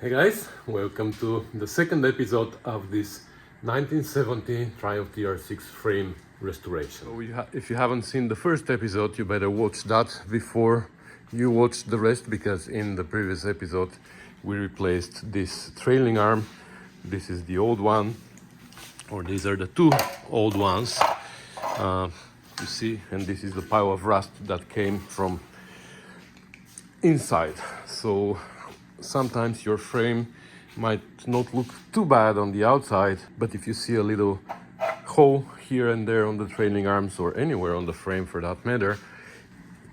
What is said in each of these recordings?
Hey guys, welcome to the second episode of this 1970 Triumph TR6 frame restoration. So if you haven't seen the first episode, you better watch that before you watch the rest, because in the previous episode we replaced this trailing arm. This is the old one, or these are the two old ones, you see, and this is the pile of rust that came from inside. So sometimes your frame might not look too bad on the outside, but if you see a little hole here and there on the trailing arms, or anywhere on the frame for that matter,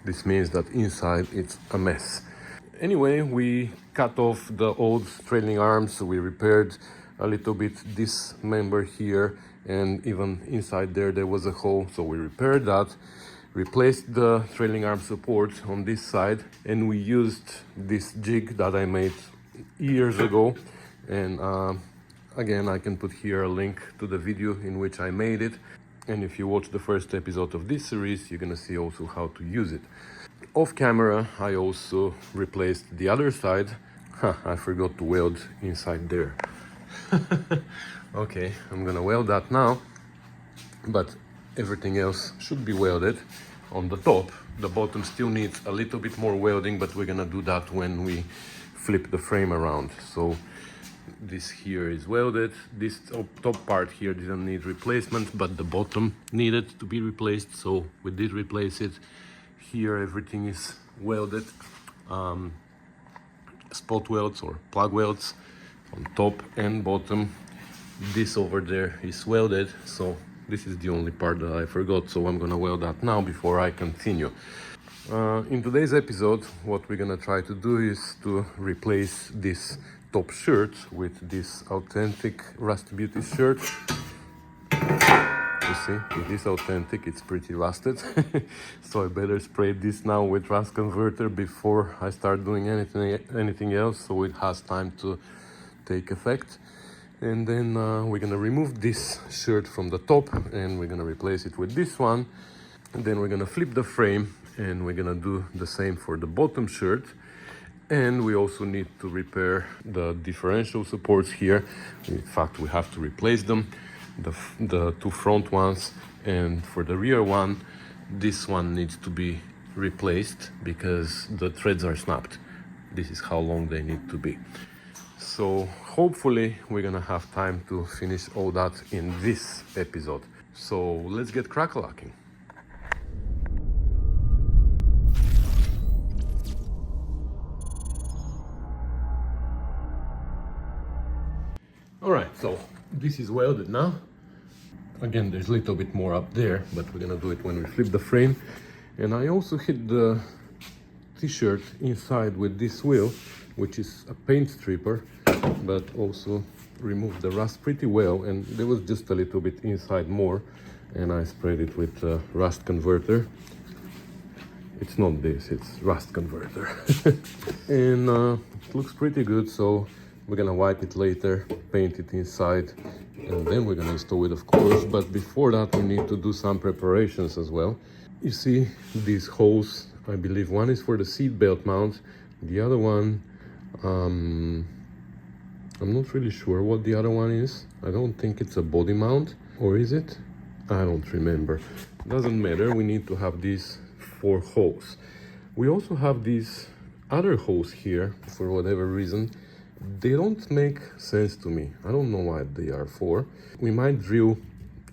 this means that inside it's a mess. Anyway, we cut off the old trailing arms, we repaired a little bit this member here, and even inside there was a hole, so we repaired that, replaced the trailing arm support on this side, and we used this jig that I made years ago. And again, I can put here a link to the video in which I made it, and if you watch the first episode of this series, you're gonna see also how to use it. Off camera, I also replaced the other side. I forgot to weld inside there. Okay, I'm gonna weld that now, but everything else should be welded on the top. The bottom still needs a little bit more welding, but we're gonna do that when we flip the frame around. So this here is welded. This top part here didn't need replacement, but the bottom needed to be replaced, so we did replace it. Here everything is welded, spot welds or plug welds on top and bottom. This over there is welded, so this is the only part that I forgot, so I'm gonna weld that now before I continue. In today's episode, what we're gonna try to do is to replace this top shirt with this authentic Rust Beauty shirt. You see, it is authentic, it's pretty rusted. So I better spray this now with rust converter before I start doing anything else, so it has time to take effect. And then we're gonna remove this shirt from the top, and we're gonna replace it with this one. And then we're gonna flip the frame, and we're gonna do the same for the bottom shirt. And we also need to repair the differential supports here. In fact, we have to replace them, the two front ones, and for the rear one, this one needs to be replaced because the threads are snapped. This is how long they need to be. So hopefully we're gonna have time to finish all that in this episode. So let's get crack-a-lacking. Alright, so this is welded now. Again, there's a little bit more up there, but we're gonna do it when we flip the frame. And I also hit the t-shirt inside with this wheel, which is a paint stripper, but also removed the rust pretty well, and there was just a little bit inside more, and I sprayed it with rust converter. It's not this, it's rust converter. And it looks pretty good, so we're gonna wipe it later, paint it inside, and then we're gonna install it, of course. But before that, we need to do some preparations as well. You see these holes, I believe one is for the seat belt mount, the other one, I'm not really sure what the other one is. I don't think it's a body mount, or is it? I don't remember. Doesn't matter, we need to have these 4 holes. We also have these other holes here, for whatever reason. They don't make sense to me. I don't know what they are for. We might drill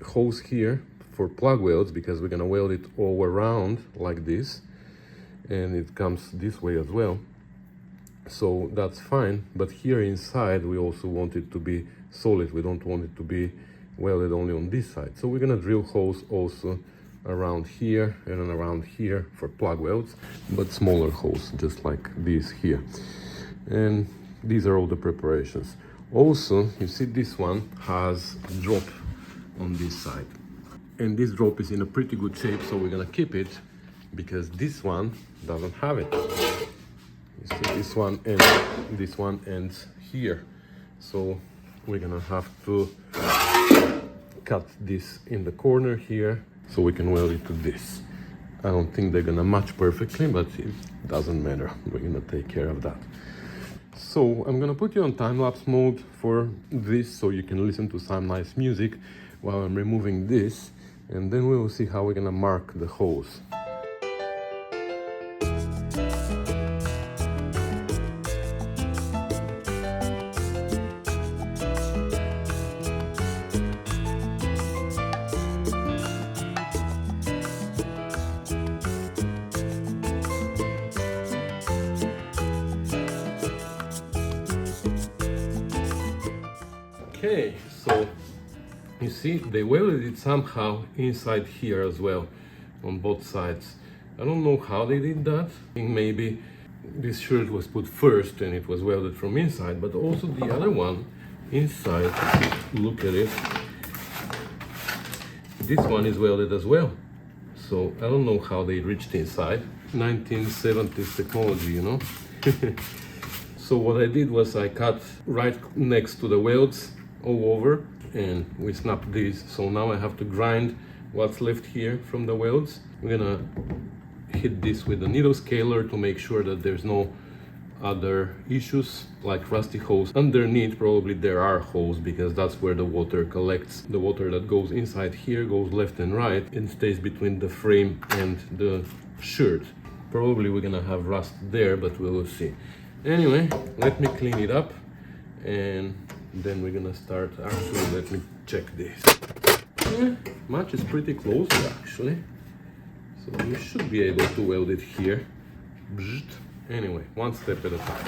holes here for plug welds, because we're gonna weld it all around like this, and it comes this way as well. So that's fine, but here inside we also want it to be solid. We don't want it to be welded only on this side. So we're gonna drill holes also around here and then around here for plug welds, but smaller holes, just like these here. And these are all the preparations. Also, you see this one has a drop on this side, and this drop is in a pretty good shape, so we're gonna keep it, because this one doesn't have it. You see, this one ends here, so we're gonna have to cut this in the corner here so we can weld it to this. I don't think they're gonna match perfectly, but it doesn't matter, we're gonna take care of that. So I'm gonna put you on time-lapse mode for this so you can listen to some nice music while I'm removing this, and then we will see how we're gonna mark the holes. Okay, so you see they welded it somehow inside here as well on both sides. I don't know how they did that. I think maybe this shirt was put first and it was welded from inside, but also the other one inside, look at it, this one is welded as well. So I don't know how they reached inside. 1970s technology, you know. So what I did was I cut right next to the welds all over, and we snapped these. So now I have to grind what's left here from the welds. We're gonna hit this with a needle scaler to make sure that there's no other issues like rusty holes. Underneath probably there are holes because that's where the water collects. The water that goes inside here goes left and right and stays between the frame and the shirt. Probably we're gonna have rust there, but we will see. Anyway, let me clean it up and then we're gonna start. Actually, let me check this. Yeah, match is pretty close actually. So you should be able to weld it here. Anyway, one step at a time.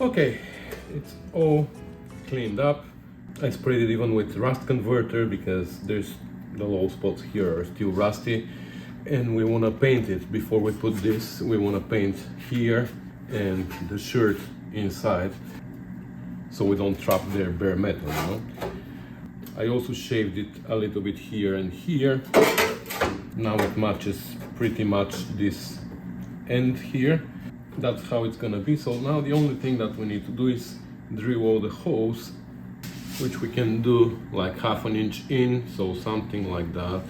Okay, it's all cleaned up. I sprayed it even with rust converter because there's the low spots here are still rusty, and we want to paint it before we put this. We want to paint here and the shirt inside so we don't trap their bare metal, you know. I also shaved it a little bit here and here. Now it matches pretty much this end here. That's how it's gonna be. So now the only thing that we need to do is drill all the holes, which we can do like 1/2 inch in, so something like that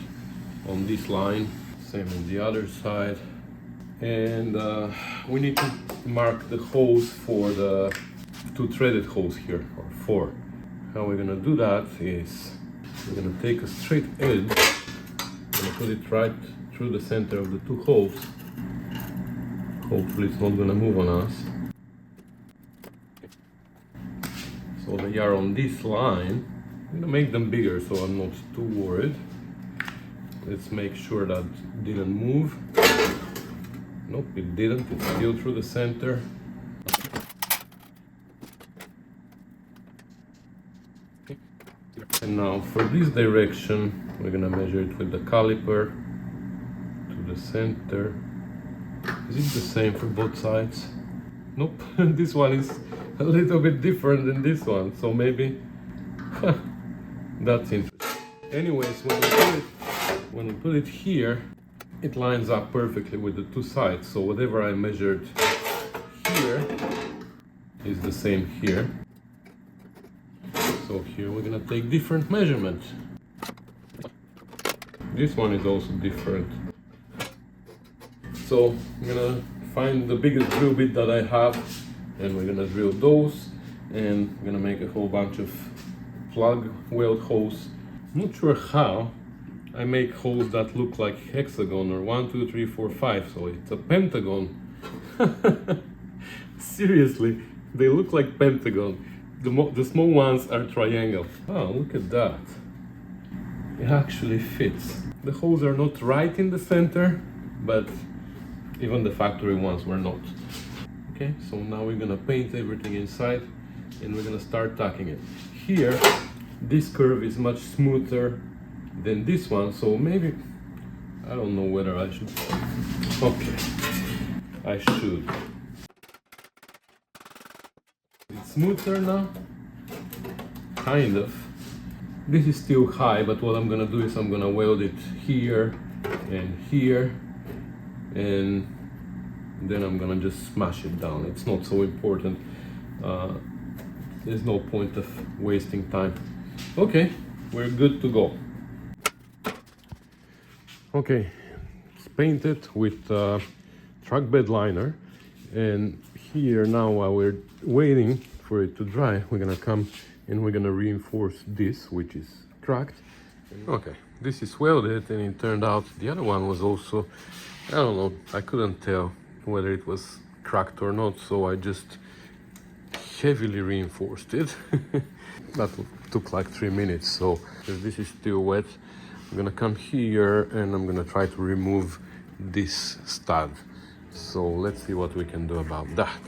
on this line. Same on the other side. And we need to mark the holes for the 2 threaded holes here, or 4. How we're gonna do that is we're gonna take a straight edge, we're gonna put it right through the center of the 2 holes. Hopefully it's not gonna move on us. So they are on this line. I'm gonna make them bigger so I'm not too worried. Let's make sure that it didn't move. Nope, it didn't. It's still through the center. And now for this direction, we're gonna measure it with the caliper to the center. Is it the same for both sides? Nope, this one is a little bit different than this one, so maybe that's interesting. Anyways, when we put it here, it lines up perfectly with the 2 sides, so whatever I measured here is the same here. So here we're gonna take different measurements. This one is also different. So I'm gonna find the biggest drill bit that I have, and we're gonna drill those, and we're gonna make a whole bunch of plug weld holes. I'm not sure how I make holes that look like hexagon or 1, 2, 3, 4, 5, so it's a pentagon. Seriously, they look like pentagon. The small ones are triangle. Oh, look at that. It actually fits. The holes are not right in the center, but even the factory ones were not. Okay, so now we're gonna paint everything inside and we're gonna start tacking it. Here, this curve is much smoother than this one, so maybe, I don't know whether I should. Okay, I should. It's smoother now, kind of. This is still high, but what I'm gonna do is I'm gonna weld it here and here, and then I'm gonna just smash it down. It's not so important. There's no point of wasting time. Okay, we're good to go. Okay, it's painted with truck bed liner, and here now while we're waiting for it to dry, we're gonna come and we're gonna reinforce this, which is cracked. Okay, this is welded, and it turned out the other one was also, I don't know, I couldn't tell whether it was cracked or not, so I just heavily reinforced it. That took like 3 minutes, so because this is still wet, I'm gonna come here and I'm gonna try to remove this stud. So let's see what we can do about that.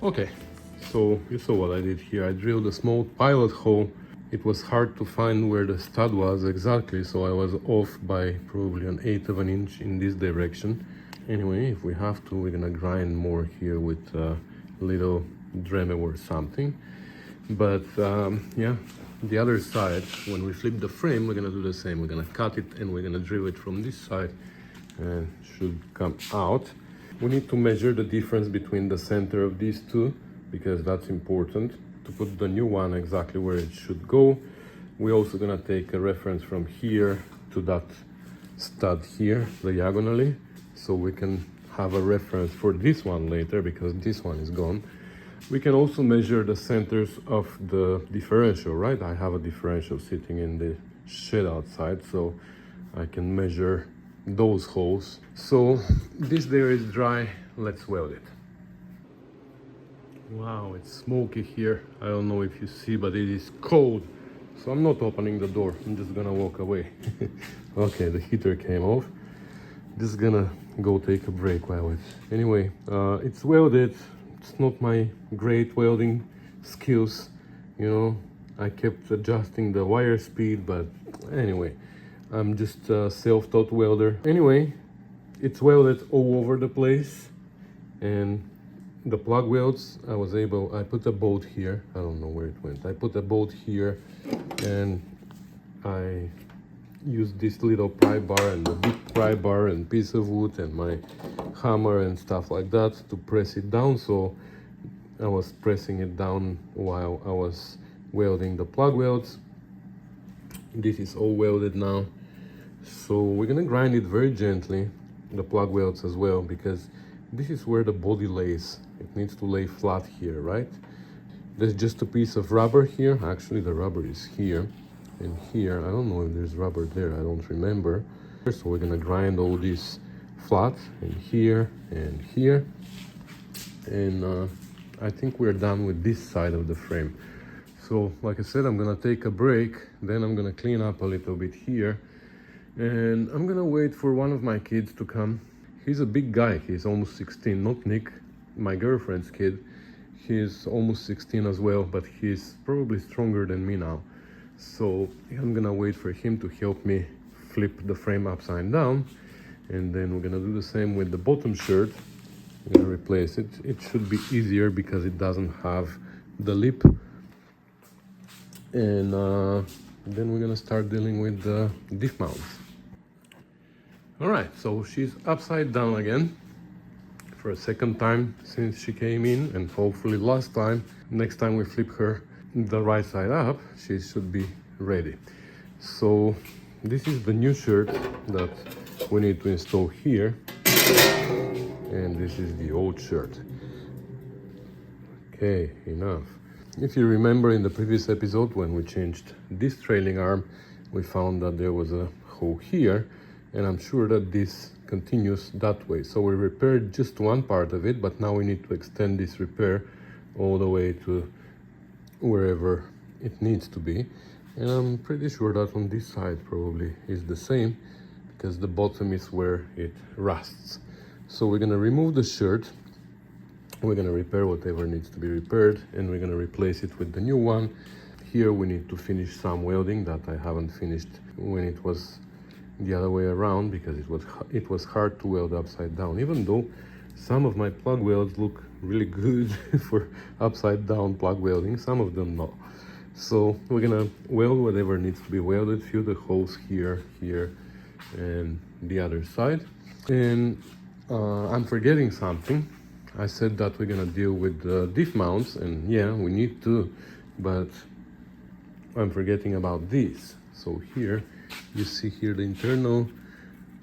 Okay, so you saw what I did here. I drilled a small pilot hole. It was hard to find where the stud was exactly, so I was off by probably 1/8 of an inch in this direction. Anyway, if we have to, we're gonna grind more here with a little Dremel or something. But yeah, the other side, when we flip the frame, we're gonna do the same. We're gonna cut it and we're gonna drill it from this side, and should come out. We need to measure the difference between the center of these two, because that's important to put the new one exactly where it should go. We're also gonna take a reference from here to that stud here diagonally, so we can have a reference for this one later, because this one is gone. We can also measure the centers of the differential, right? I have a differential sitting in the shed outside, so I can measure those holes. So this there is dry, let's weld it. Wow, it's smoky here. I don't know if you see, but it is cold. So I'm not opening the door, I'm just gonna walk away. Okay, the heater came off. Just gonna go take a break while it's... Anyway, it's welded. It's not my great welding skills, you know. I kept adjusting the wire speed, but anyway, I'm just a self-taught welder. Anyway, it's welded all over the place, and the plug welds, I put a bolt here. I don't know where it went. I put a bolt here, and I used this little pry bar and a big pry bar and piece of wood and my hammer and stuff like that to press it down. So I was pressing it down while I was welding the plug welds. This is all welded now. So we're gonna grind it very gently, the plug welds as well, because this is where the body lays. It needs to lay flat here, right? There's just a piece of rubber here. Actually, the rubber is here and here. I don't know if there's rubber there, I don't remember. So we're gonna grind all this flat, and here and here. And I think we're done with this side of the frame. So like I said, I'm gonna take a break, then I'm gonna clean up a little bit here, and I'm gonna wait for one of my kids to come. He's a big guy, he's almost 16, not Nick, my girlfriend's kid. He's almost 16 as well, but he's probably stronger than me now. So I'm gonna wait for him to help me flip the frame upside down, and then we're gonna do the same with the bottom shirt. I'm gonna replace it. It should be easier because it doesn't have the lip. And then we're gonna start dealing with the diff mounts. All right, so she's upside down again for a second time since she came in, and hopefully last time. Next time we flip her the right side up, she should be ready. So this is the new shirt that we need to install here, and this is the old shirt. Okay, enough. If you remember in the previous episode when we changed this trailing arm, we found that there was a hole here, and I'm sure that this continues that way. So we repaired just one part of it, but now we need to extend this repair all the way to wherever it needs to be. And I'm pretty sure that on this side probably is the same, because the bottom is where it rusts. So we're gonna remove the shirt, we're gonna repair whatever needs to be repaired, and we're gonna replace it with the new one. Here we need to finish some welding that I haven't finished when it was the other way around, because it was hard to weld upside down, even though some of my plug welds look really good for upside down plug welding, some of them not. So we're gonna weld whatever needs to be welded, fill the holes here, here, and the other side. And I'm forgetting something. I said that we're gonna deal with the diff mounts, and yeah, we need to, but I'm forgetting about this. So here, you see here the internal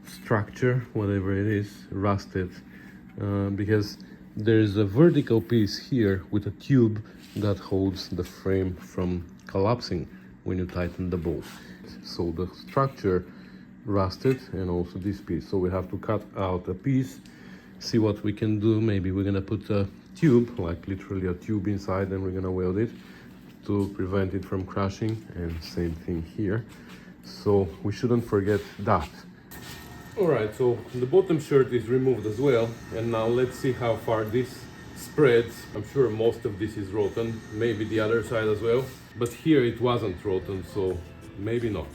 structure, whatever it is, rusted, because there's a vertical piece here with a tube that holds the frame from collapsing when you tighten the bolt. So the structure rusted, and also this piece. So we have to cut out a piece, see what we can do. Maybe we're gonna put a tube, like literally a tube inside, and we're gonna weld it to prevent it from crashing, and same thing here. So we shouldn't forget that. Alright, so the bottom shirt is removed as well, and now let's see how far this spreads. I'm sure most of this is rotten, maybe the other side as well, but here it wasn't rotten, so maybe not.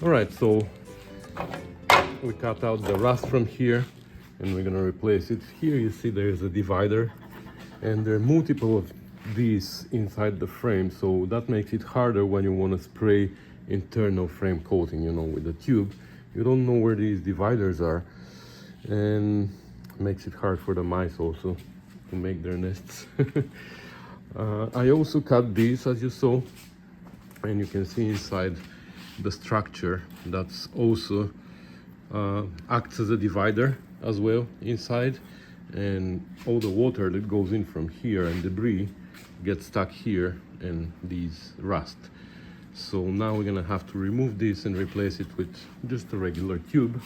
Alright, so we cut out the rust from here, and we're gonna replace it. Here you see there is a divider, and there are multiple of these inside the frame, so that makes it harder when you want to spray internal frame coating, you know, with the tube. You don't know where these dividers are, and makes it hard for the mice also to make their nests. I also cut these, as you saw, and you can see inside the structure that's also acts as a divider as well inside, and all the water that goes in from here and debris gets stuck here, and these rust. So now we're gonna have to remove this and replace it with just a regular tube,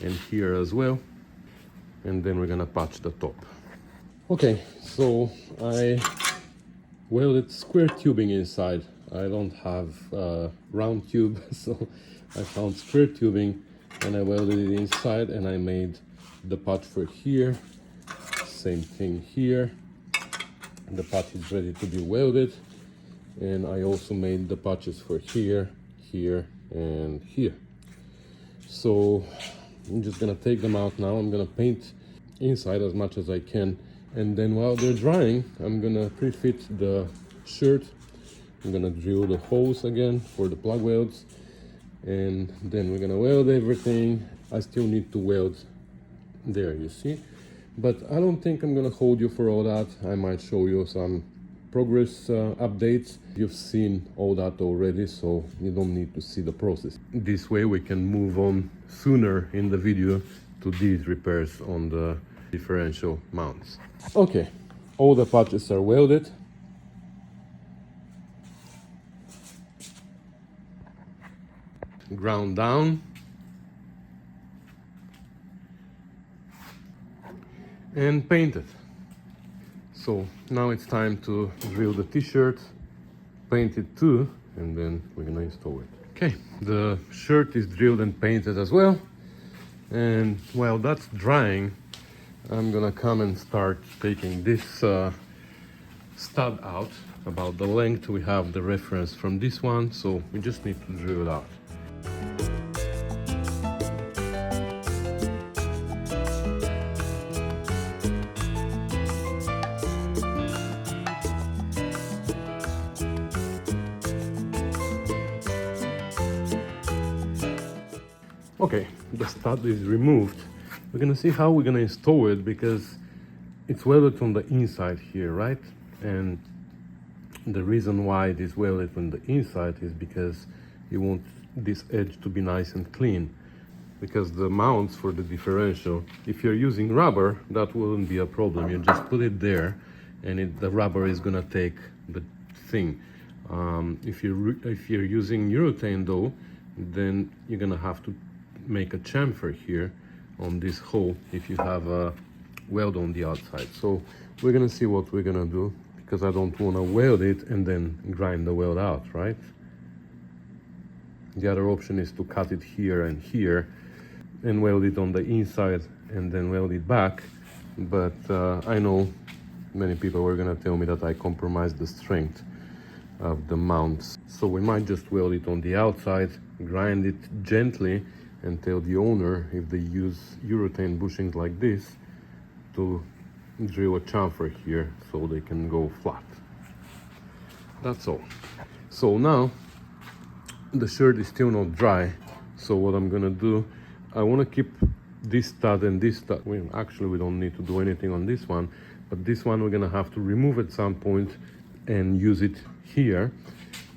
and here as well, and then we're gonna patch the top. Okay, so I welded square tubing inside. I don't have a round tube, so I found square tubing and I welded it inside, and I made the patch for here. Same thing here. The patch is ready to be welded, and I also made the patches for here, here, and here. So I'm just gonna take them out now. I'm gonna paint inside as much as I can, and then while they're drying, I'm gonna pre-fit the shirt. I'm gonna drill the holes again for the plug welds, and then we're gonna weld everything. I still need to weld there, you see, but I don't think I'm gonna hold you for all that. I might show you some progress updates. You've seen all that already, so you don't need to see the process. This way we can move on sooner in the video to these repairs on the differential mounts. Okay, all the patches are welded. Ground down, and painted. So now it's time to drill the t-shirt, paint it too, and then we're gonna install it. Okay, the shirt is drilled and painted as well, and while that's drying, I'm gonna come and start taking this stud out. About the length, we have the reference from this one, so we just need to drill it out. Okay, the stud is removed. We're gonna see how we're gonna install it, because it's welded on the inside here, right? And The reason why it is welded on the inside is because you want this edge to be nice and clean. Because the mounts for the differential, if you're using rubber, that wouldn't be a problem. You just put it there and the rubber is gonna take the thing. If you're using urethane though, then you're gonna have to make a chamfer here on this hole if you have a weld on the outside. So we're gonna see what we're gonna do, because I don't want to weld it and then grind the weld out, right? The other option is to cut it here and here and weld it on the inside and then weld it back. But I know many people were gonna tell me that I compromised the strength of the mounts. So we might just weld it on the outside, grind it gently, and tell the owner, if they use urethane bushings like this, to drill a chamfer here so they can go flat. That's all. So now the shirt is still not dry, so what I'm gonna do, I want to keep this stud and this stud. Actually we don't need to do anything on this one, but this one we're gonna have to remove at some point and use it here.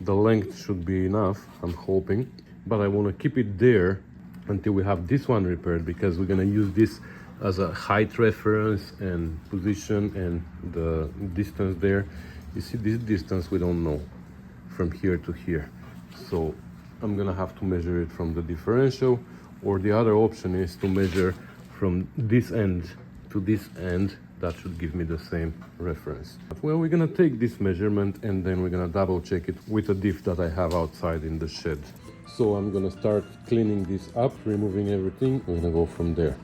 The length should be enough, I'm hoping, but I want to keep it there until we have this one repaired, because we're gonna use this as a height reference and position and the distance there. You see this distance we don't know from here to here, so I'm gonna have to measure it from the differential, or the other option is to measure from this end to this end. That should give me the same reference. Well, we're gonna take this measurement and then we're gonna double check it with a diff that I have outside in the shed. So I'm gonna start cleaning this up, removing everything. We're gonna go from there.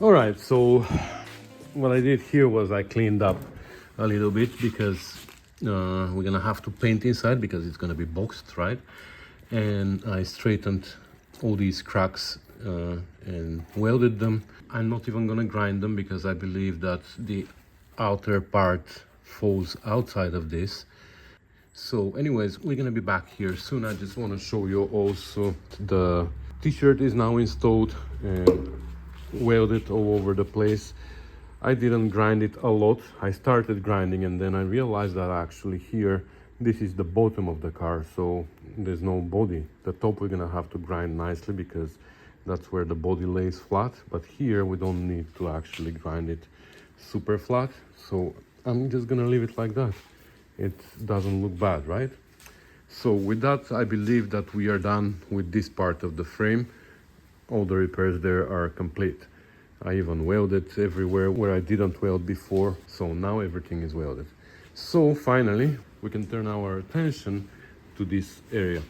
All right, so what I did here was I cleaned up a little bit, because we're gonna have to paint inside because it's gonna be boxed, right? And I straightened all these cracks and welded them. I'm not even gonna grind them because I believe that the outer part falls outside of this. So anyways, we're gonna be back here soon. I just want to show you also the t-shirt is now installed and welded all over the place. I didn't grind it a lot. I started grinding and then I realized that actually here, this is the bottom of the car, so there's no body. The top we're gonna have to grind nicely because that's where the body lays flat, but here we don't need to actually grind it super flat, so I'm just gonna leave it like that. It doesn't look bad, right? So with that, I believe that we are done with this part of the frame. All the repairs there are complete. I even welded everywhere where I didn't weld before, so now everything is welded. So finally, we can turn our attention to this area.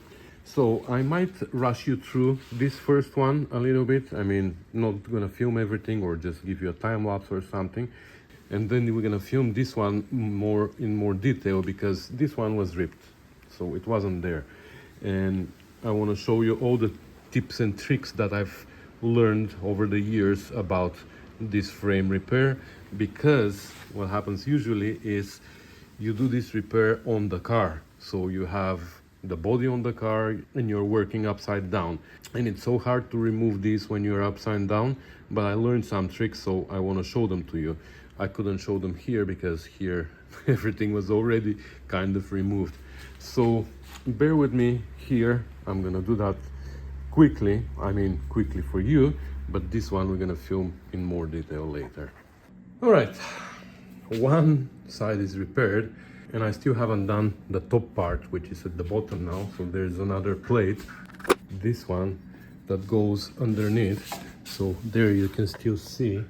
So I might rush you through this first one a little bit. I mean, not gonna film everything or just give you a time lapse or something. And then we're gonna film this one in more detail, because this one was ripped, so it wasn't there. And I wanna show you all the tips and tricks that I've learned over the years about this frame repair, because what happens usually is you do this repair on the car. So you have the body on the car and you're working upside down, and it's so hard to remove these when you're upside down, but I learned some tricks, so I want to show them to you. I couldn't show them here because here everything was already kind of removed, so bear with me here. I'm gonna do that quickly, I mean quickly for you, but this one we're gonna film in more detail later. All right, one side is repaired and I still haven't done the top part, which is at the bottom now. So there's another plate, this one, that goes underneath. So there you can still see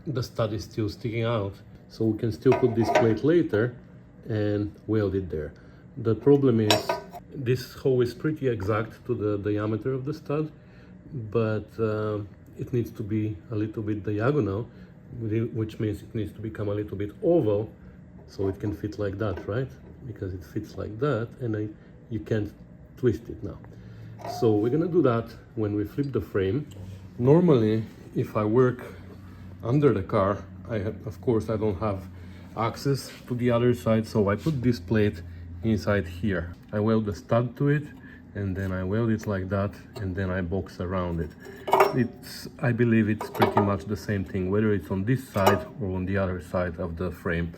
the stud is still sticking out. So we can still put this plate later and weld it there. The problem is this hole is pretty exact to the diameter of the stud, but it needs to be a little bit diagonal which means it needs to become a little bit oval so it can fit like that, right? Because it fits like that, and you can't twist it now. So we're gonna do that when we flip the frame. Normally, if I work under the car, of course I don't have access to the other side, so I put this plate inside here. I weld the stud to it, and then I weld it like that, and then I box around it. I believe it's pretty much the same thing, whether it's on this side or on the other side of the frame.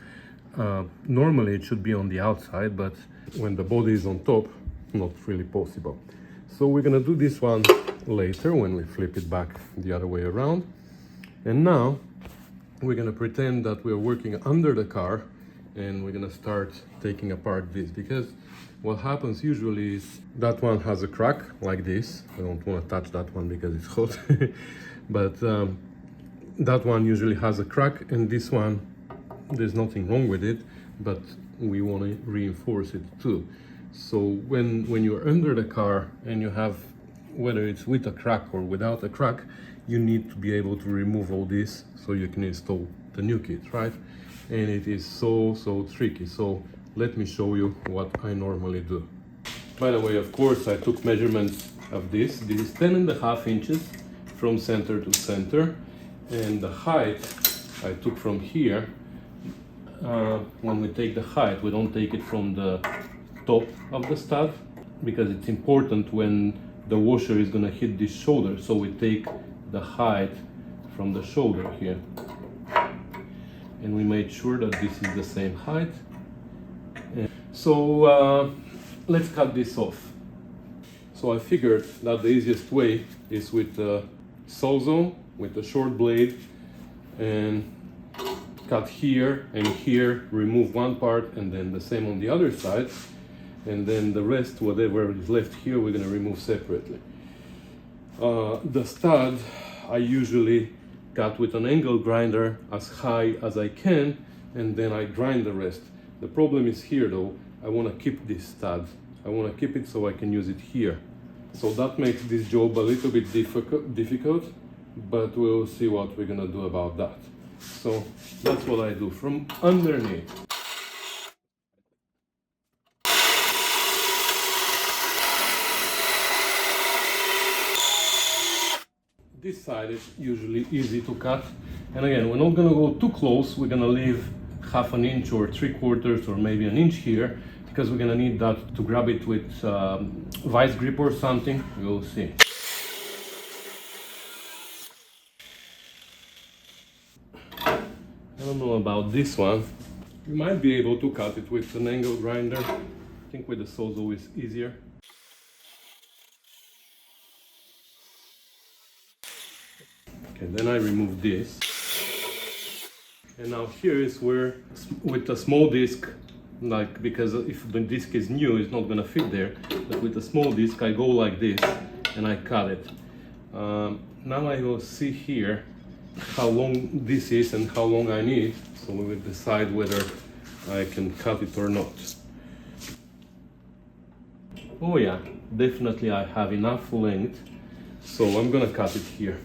Normally it should be on the outside, but when the body is on top, not really possible. So we're gonna do this one later when we flip it back the other way around. And now we're gonna pretend that we're working under the car, and we're gonna start taking apart this, because what happens usually is that one has a crack like this. I don't want to touch that one because it's hot. But that one usually has a crack, and this one, there's nothing wrong with it, but we want to reinforce it too. So when you're under the car and you have, whether it's with a crack or without a crack, you need to be able to remove all this so you can install the new kit, right? And it is so tricky. So let me show you what I normally do. By the way, of course, I took measurements of this. This is 10.5 inches from center to center, and the height I took from here. When we take the height, we don't take it from the top of the stud, because it's important when the washer is going to hit this shoulder, so we take the height from the shoulder here, and we made sure that this is the same height. So let's cut this off. So I figured that the easiest way is with the sawzall, with the short blade, and cut here and here, remove one part, and then the same on the other side, and then the rest, whatever is left here, we're going to remove separately. The stud I usually cut with an angle grinder as high as I can, and then I grind the rest. The problem is here though, I want to keep this stud. I want to keep it so I can use it here. So that makes this job a little bit difficult, but we'll see what we're going to do about that. So that's what I do from underneath. This side is usually easy to cut, and again, we're not going to go too close. We're going to leave half an inch or 3/4 or maybe an inch here, because we're going to need that to grab it with vice grip or something. We'll see. I don't know about this one. You might be able to cut it with an angle grinder. I think with the sawzall is easier. Okay, then I remove this. And now here is where, with a small disc, like, because if the disc is new, it's not gonna fit there, but with a small disc, I go like this and I cut it. Now I will see here how long this is and how long I need, so we will decide whether I can cut it or not. Oh yeah, definitely I have enough length, so I'm gonna cut it here.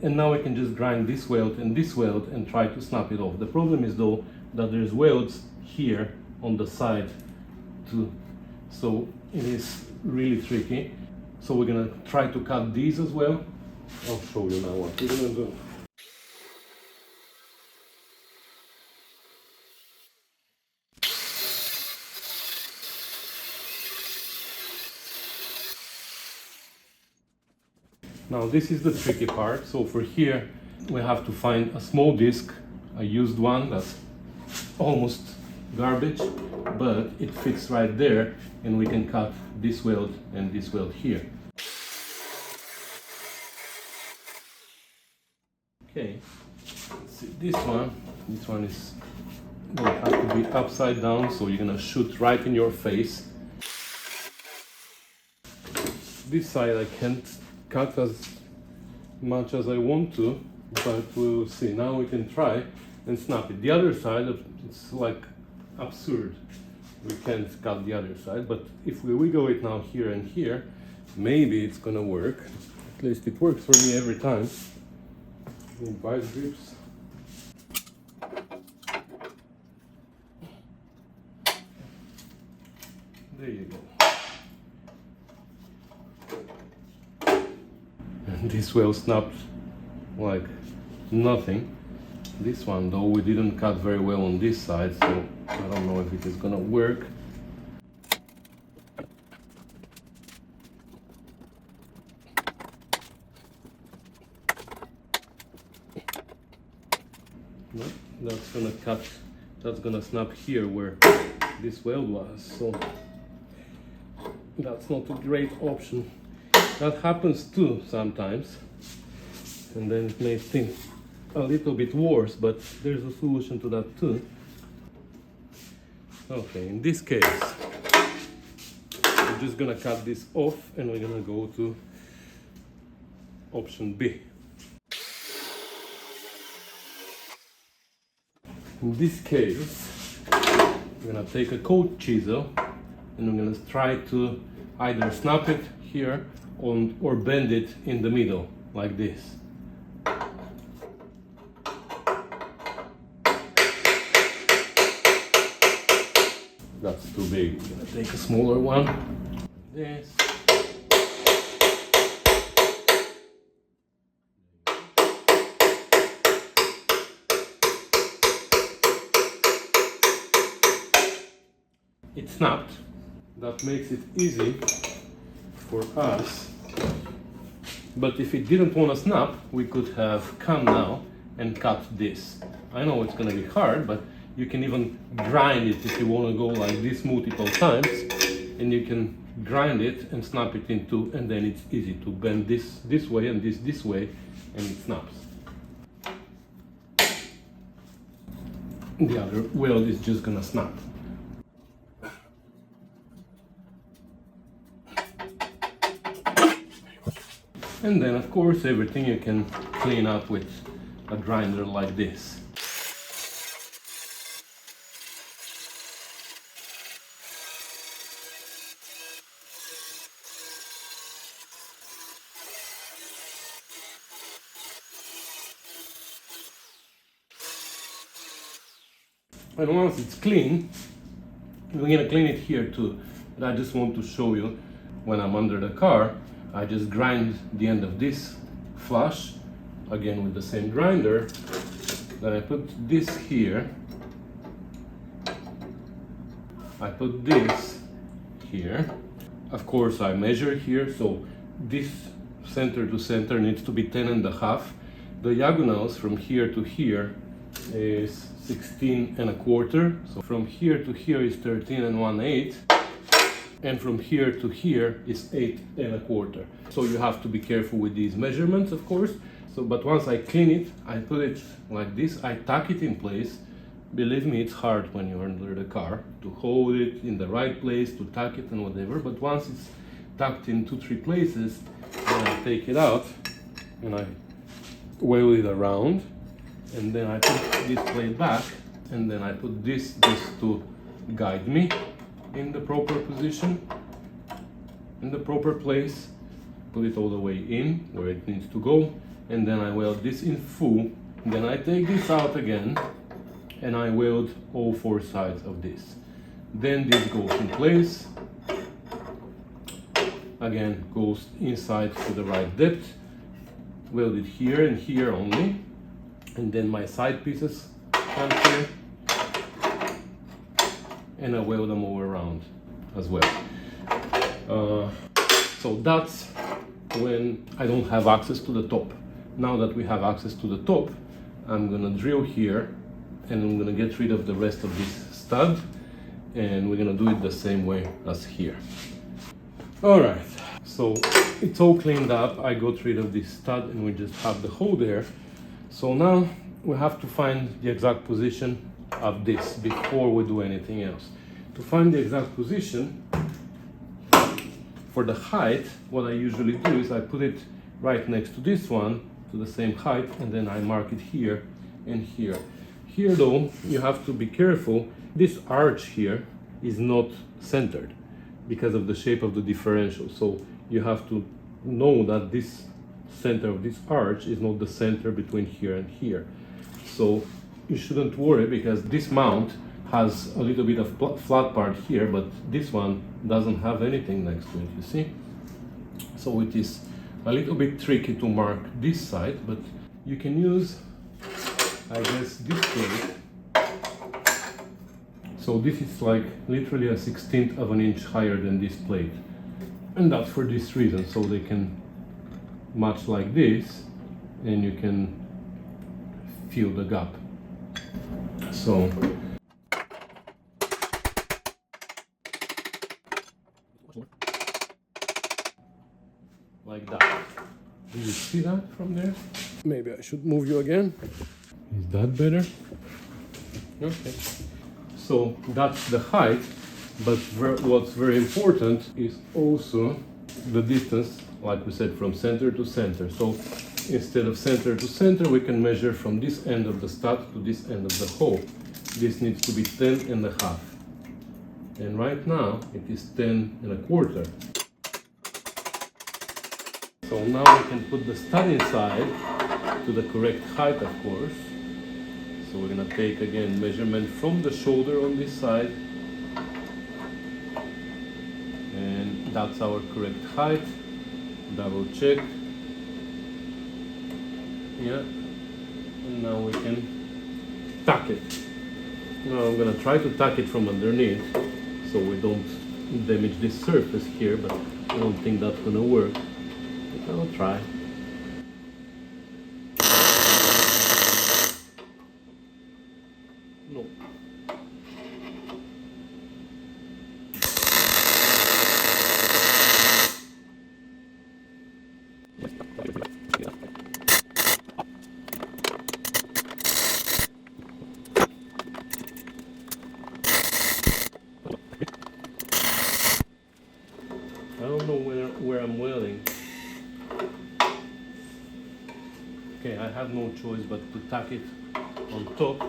And now I can just grind this weld and try to snap it off. The problem is though that there's welds here on the side too, so it is really tricky. So we're gonna try to cut these as well. I'll show you now what we're gonna do. Now this is the tricky part. So for here we have to find a small disc. I used one that's almost garbage, but it fits right there, and we can cut this weld and this weld here. Okay, let's see this one. This one is will have to be upside down, so you're gonna shoot right in your face. This side I can't cut as much as I want to, but we'll see. Now we can try and snap it. The other side, it's like absurd. We can't cut the other side, but if we wiggle it now here and here, maybe it's gonna work. At least it works for me every time. Vice grips. There you go. And this well snapped like nothing. This one though, we didn't cut very well on this side, so I don't know if it is gonna work. No, that's gonna snap here where this weld was, so that's not a great option. That happens too sometimes, and then it makes things a little bit worse, but there's a solution to that too. Okay, in this case, we're just gonna cut this off and we're gonna go to option B. In this case, we're gonna take a cold chisel and we're gonna try to either snap it here or bend it in the middle, like this. That's too big. We're gonna take a smaller one. This. It snapped. That makes it easy for us. But if it didn't want to snap, we could have come now and cut this. I know it's gonna be hard, but you can even grind it if you want to go like this multiple times, and you can grind it and snap it in two, and then it's easy to bend this way and this way, and it snaps. The other weld is just gonna snap. And then of course everything you can clean up with a grinder like this. And once it's clean, we're gonna clean it here too. But I just want to show you when I'm under the car, I just grind the end of this flush, again with the same grinder. Then I put this here. I put this here. Of course I measure here, so this center to center needs to be 10.5. The diagonals from here to here is 16.25. So from here to here is 13.18. And from here to here is 8.25. So you have to be careful with these measurements, of course. So, but once I clean it, I put it like this, I tuck it in place. Believe me, it's hard when you're under the car to hold it in the right place, to tuck it and whatever. But once it's tucked in 2-3 places, then I take it out and I wheel it around, and then I put this plate back, and then I put this to guide me in the proper position, in the proper place, put it all the way in where it needs to go, and then I weld this in full. Then I take this out again and I weld all 4 sides of this. Then this goes in place, again goes inside to the right depth, weld it here and here only, and then my side pieces come here, and I weld them all around as well. So that's when I don't have access to the top. Now that we have access to the top, I'm gonna drill here and I'm gonna get rid of the rest of this stud, and we're gonna do it the same way as here. All right, so it's all cleaned up. I got rid of this stud and we just have the hole there. So now we have to find the exact position of this before we do anything else. To find the exact position for the height, what I usually do is I put it right next to this one, to the same height, and then I mark it here and here. Here though, you have to be careful. This arch here is not centered because of the shape of the differential. So you have to know that this center of this arch is not the center between here and here. So you shouldn't worry, because this mount has a little bit of flat part here, but this one doesn't have anything next to it, you see? So it is a little bit tricky to mark this side, but you can use, I guess, this plate. So this is like literally a 1/16 of an inch higher than this plate. And that's for this reason, so they can match like this, and you can fill the gap. So like that. Do you see that from there? Maybe I should move you again. Is that better? Okay. So that's the height, but what's very important is also the distance, like we said, from center to center. So instead of center to center, we can measure from this end of the stud to this end of the hole. This needs to be 10.5. And right now it is 10.25. So now we can put the stud inside to the correct height, of course. So we're gonna take again measurement from the shoulder on this side. And that's our correct height. Double check. Yeah. And now we can tack it. Now I'm gonna try to tack it from underneath so we don't damage this surface here, but I don't think that's gonna work. But I'll try. No. I don't know where I'm welding. Okay, I have no choice but to tack it on top,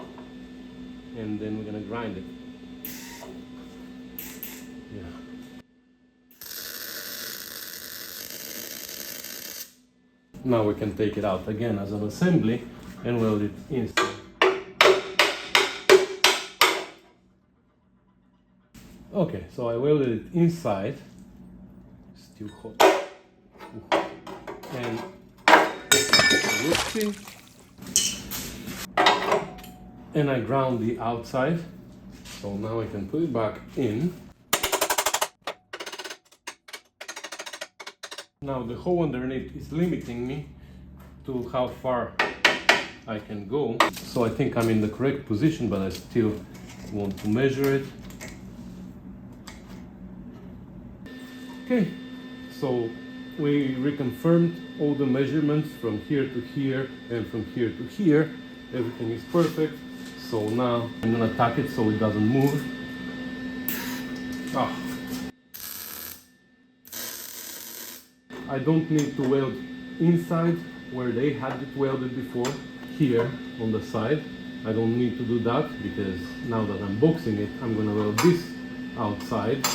and then we're gonna grind it. Yeah. Now we can take it out again as an assembly and weld it inside. Okay, so I welded it inside. Still hot. And whoopsie. And I ground the outside. So now I can put it back in. Now the hole underneath is limiting me to how far I can go. So I think I'm in the correct position, but I still want to measure it. Okay, so we reconfirmed all the measurements from here to here and from here to here. Everything is perfect. So now I'm gonna tack it so it doesn't move. Ah. I don't need to weld inside where they had it welded before, here on the side. I don't need to do that, because now that I'm boxing it, I'm gonna weld this outside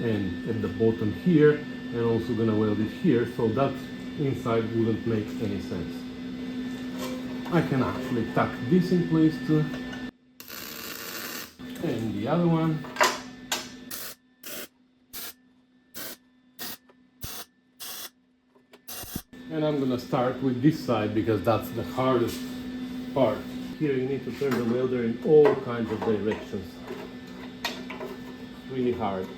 and at the bottom here, and also gonna weld it here, so that inside wouldn't make any sense. I can actually tack this in place too, and the other one. And I'm gonna start with this side because that's the hardest part. Here you need to turn the welder in all kinds of directions. It's really hard.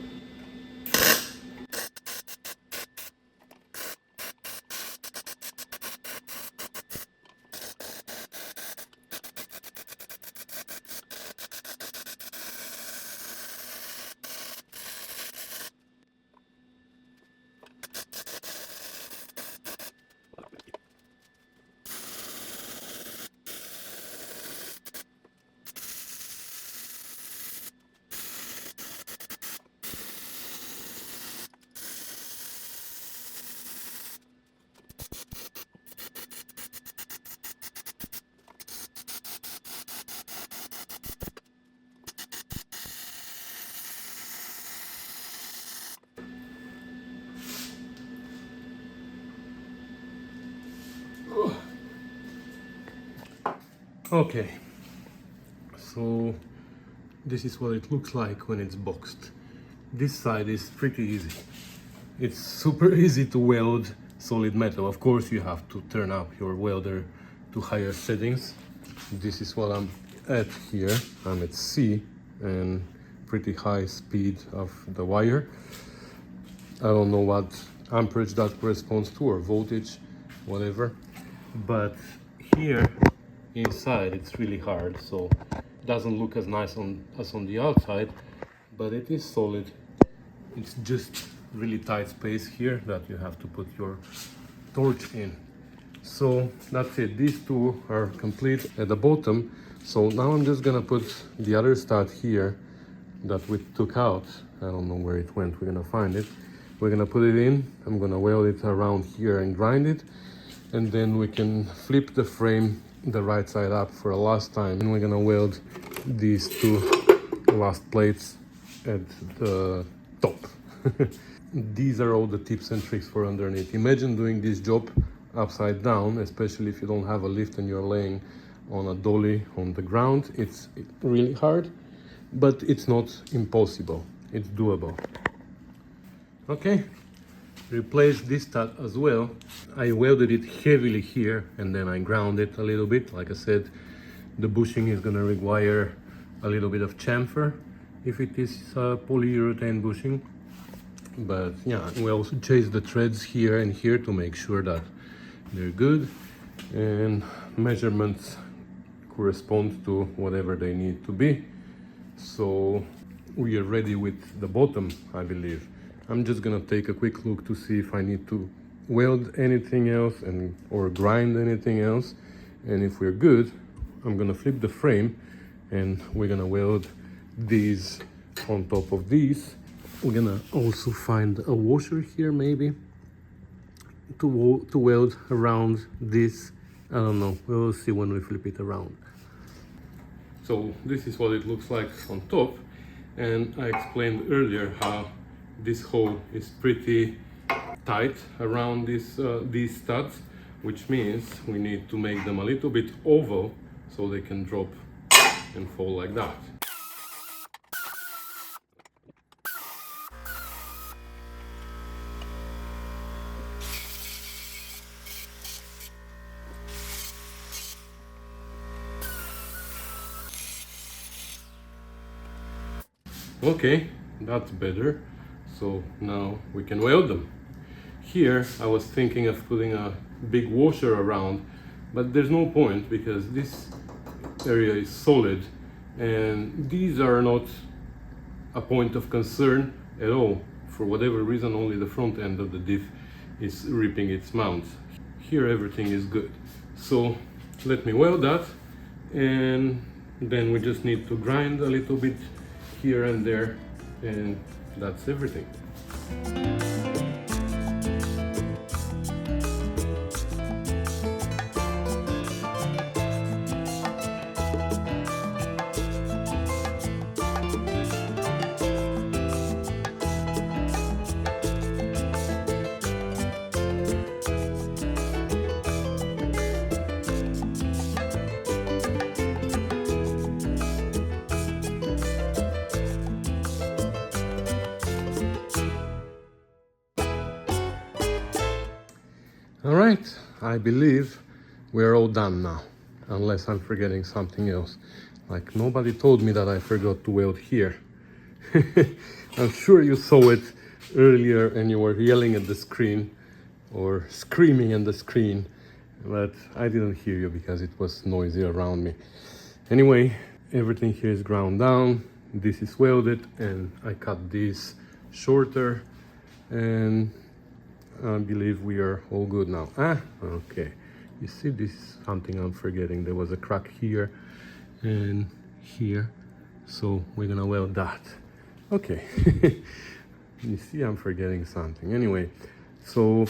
Okay, so this is what it looks like when it's boxed. This side is pretty easy. It's super easy to weld solid metal. Of course, you have to turn up your welder to higher settings. This is what I'm at here. I'm at C and pretty high speed of the wire. I don't know what amperage that corresponds to, or voltage, whatever. But here inside it's really hard, so it doesn't look as nice as on the outside, but it is solid. It's just really tight space here that you have to put your torch in. So that's it. These two are complete at the bottom. So now I'm just gonna put the other stud here that we took out. I don't know where it went. We're gonna find it. We're gonna put it in. I'm gonna weld it around here and grind it, and then we can flip the frame the right side up for a last time, and we're gonna weld these two last plates at the top. These are all the tips and tricks for underneath. Imagine doing this job upside down, especially if you don't have a lift and you're laying on a dolly on the ground. It's really hard, but it's not impossible. It's doable. Okay, replace this stud as well. I welded it heavily here and then I ground it a little bit. Like I said, the bushing is gonna require a little bit of chamfer if it is polyurethane bushing. But yeah, we also chase the threads here and here to make sure that they're good, and measurements correspond to whatever they need to be. So we are ready with the bottom, I believe. I'm just gonna take a quick look to see if I need to weld anything else or grind anything else, and if we're good, I'm gonna flip the frame and we're gonna weld these on top of these. We're gonna also find a washer here maybe to weld around this. I don't know, we'll see when we flip it around. So this is what it looks like on top, and I explained earlier how this hole is pretty tight around these studs, which means we need to make them a little bit oval so they can drop and fall like that. Okay, that's better. So now we can weld them. Here I was thinking of putting a big washer around, but there's no point because this area is solid and these are not a point of concern at all. For whatever reason, only the front end of the diff is ripping its mount. Here everything is good. So let me weld that, and then we just need to grind a little bit here and there, and that's everything. All right, I believe we're all done now, unless I'm forgetting something else. Like nobody told me that I forgot to weld here. I'm sure you saw it earlier and you were yelling at the screen or screaming at the screen, but I didn't hear you because it was noisy around me. Anyway, everything here is ground down. This is welded and I cut this shorter, and I believe we are all good now. Okay. You see, this is something I'm forgetting. There was a crack here and here. So we're gonna weld that. Okay. You see, I'm forgetting something. Anyway, so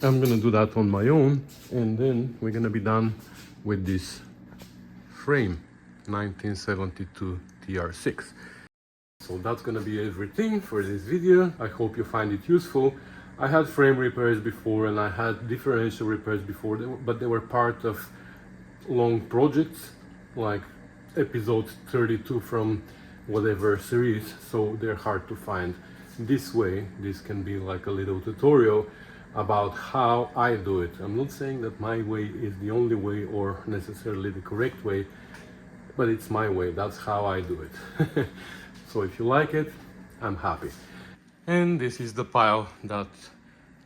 I'm gonna do that on my own, and then we're gonna be done with this frame, 1972 TR6. So that's gonna be everything for this video. I hope you find it useful. I had frame repairs before and I had differential repairs before, but they were part of long projects, like episode 32 from whatever series, so they're hard to find. This way, this can be like a little tutorial about how I do it. I'm not saying that my way is the only way or necessarily the correct way, but it's my way. That's how I do it. So if you like it, I'm happy. And this is the pile that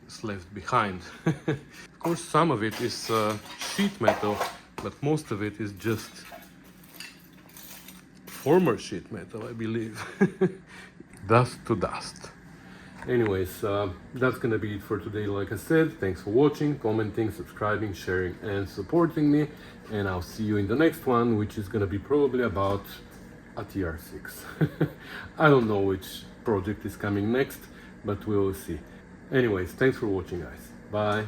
is left behind. Of course, some of it is sheet metal, but most of it is just former sheet metal, I believe. Dust to dust. Anyways, that's gonna be it for today. Like I said, thanks for watching, commenting, subscribing, sharing, and supporting me. And I'll see you in the next one, which is gonna be probably about a TR6. I don't know which project is coming next, but we'll see. Anyways, thanks for watching, guys. Bye.